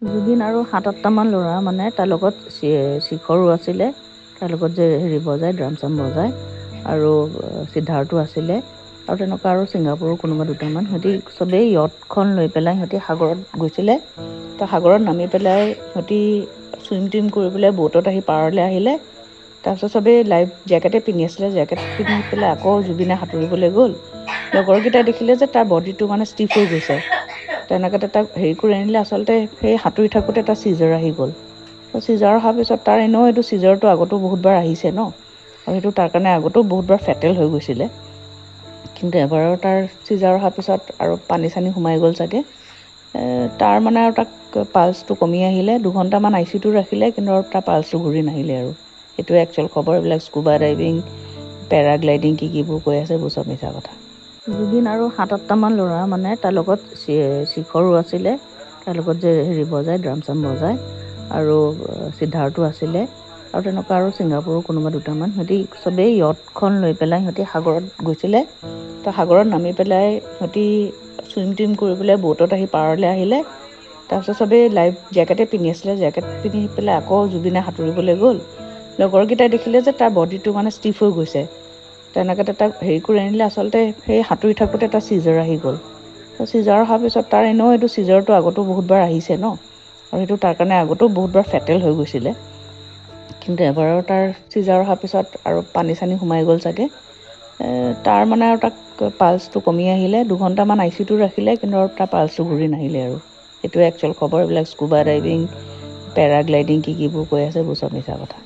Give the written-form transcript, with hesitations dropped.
জুবিন আৰু ৭-৮টামান ল'ৰা মানে তাৰ লগত শিখৰো আছিলে, তাৰ লগত যে হেৰি বজায় ড্ৰাম চাম বজায় আৰু সিদ্ধাৰ্থো আছিলে আৰু তেনেকুৱা আৰু ছিংগাপুৰৰ কোনোবা দুটামান। সিহঁতি চবেই য়টখন লৈ পেলাই সিহঁতি সাগৰত গৈছিলে। তো সাগৰত নামি পেলাই সিহঁতি চুইম টুইম কৰি পেলাই ব'টত আহি পাৰলৈ আহিলে। তাৰপিছত চবেই লাইফ জেকেটে পিন্ধি আছিলে, জেকেট পিন্ধি পেলাই আকৌ জুবিনে সাঁতুৰিবলৈ গ'ল। লগৰকেইটাই দেখিলে যে তাৰ বডিটো মানে ষ্টিফ হৈ গৈছে। তেনেকৈ তাক হেৰি কৰি আনিলে, আচলতে সেই সাঁতুৰি থাকোঁতে এটা চিজাৰ আহি গ'ল। চিজাৰ অহাৰ পিছত তাৰ এনেও এইটো চিজাৰটো আগতো বহুতবাৰ আহিছে ন, আৰু সেইটো তাৰ কাৰণে আগতো বহুতবাৰ ফেটেল হৈ গৈছিলে। কিন্তু এবাৰৰ তাৰ চিজাৰ অহাৰ পিছত আৰু পানী চানী সোমাই গ'ল চাগে। তাৰ মানে আৰু তাক পালচটো কমি আহিলে, 2 ঘণ্টামান ICUটো ৰাখিলে, কিন্তু আৰু তাৰ পালচটো ঘূৰি নাহিলে আৰু। সেইটোৱে একচুৱেল খবৰ। এইবিলাক স্কুবা ডাইভিং, পেৰাগ্লাইডিং কিবোৰ কৈ আছে এইবোৰ চব মিছা কথা। জুবিন আৰু ৭-৮টামান ল'ৰা মানে তাৰ লগত শিখৰো আছিলে, তাৰ লগত যে হেৰি বজায় ড্ৰাম চাম বজায় আৰু সিদ্ধাৰ্থো আছিলে আৰু তেনেকুৱা আৰু ছিংগাপুৰৰ কোনোবা দুটামান। সিহঁতি চবেই য়টখন লৈ পেলাই সিহঁতি সাগৰত গৈছিলে। তো সাগৰত নামি পেলাই সিহঁতি চুইম টুইম কৰি পেলাই ব'টত আহি পাৰলৈ আহিলে। তাৰপিছত চবেই লাইফ জেকেটে পিন্ধি আছিলে, জেকেট পিন্ধি পেলাই আকৌ জুবিনে সাঁতুৰিবলৈ গ'ল। লগৰকেইটাই দেখিলে যে তাৰ বডিটো মানে ষ্টিফ হৈ গৈছে। তেনেকৈ তাক হেৰি কৰি আনিলে, আচলতে সেই সাঁতুৰি থাকোঁতে এটা চিজাৰ আহি গ'ল। চিজাৰ অহাৰ পিছত তাৰ এনেও এইটো চিজাৰটো আগতো বহুতবাৰ আহিছে ন, আৰু সেইটো তাৰ কাৰণে আগতো বহুতবাৰ ফেটেল হৈ গৈছিলে। কিন্তু এবাৰৰ তাৰ চিজাৰ অহাৰ পিছত আৰু পানী চানী সোমাই গ'ল চাগে। তাৰ মানে আৰু তাক পালচটো কমি আহিলে, 2 ঘণ্টামান ICUটো ৰাখিলে, কিন্তু আৰু তাৰ পালচটো ঘূৰি নাহিলে আৰু। সেইটোৱে একচুৱেল খবৰ। এইবিলাক স্কুবা ডাইভিং, পেৰাগ্লাইডিং কিবোৰ কৈ আছে এইবোৰ চব মিছা কথা।